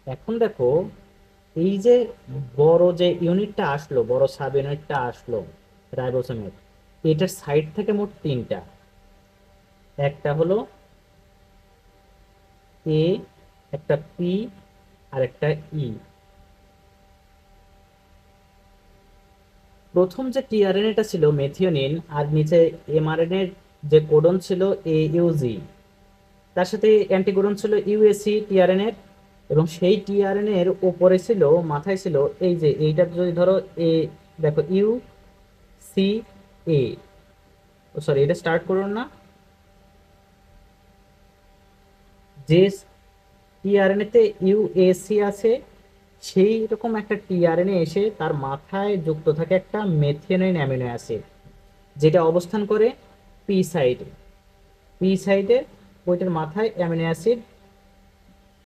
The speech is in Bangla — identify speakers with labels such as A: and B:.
A: এখন দেখো, এই যে বড় যে ইউনিটটা আসলো, বড় সাব ইউনিটটা আসলো রাইবোসোমের, এটার সাইড থেকে মোট তিনটা। একটা হলো এ, একটা পি, আর একটা ই। প্রথম যে টিআরএনএটা ছিল মেথিওনিন, আর নিচে এমআরএনএর যে কোডন ছিল এ ইউজি, তার সাথে অ্যান্টিকোডন ছিল ইউএসি টিআরএনএর। এবং সেই টিআরএনএ এর উপরে ছিল, মাথায় ছিল এই যে এইটা যদি ধরো এ, দেখো ইউ সি এ, সরি এটা স্টার্ট করুন না, যে টিআরএনএ তে ইউএসি আছে, সেই রকম একটা টিআরএনএ এসে তার মাথায় যুক্ত থাকে একটা মেথিওনিন অ্যামিনো অ্যাসিড, যেটা অবস্থান করে পি সাইডে। পি সাইডে ওইটার মাথায় অ্যামিনো অ্যাসিড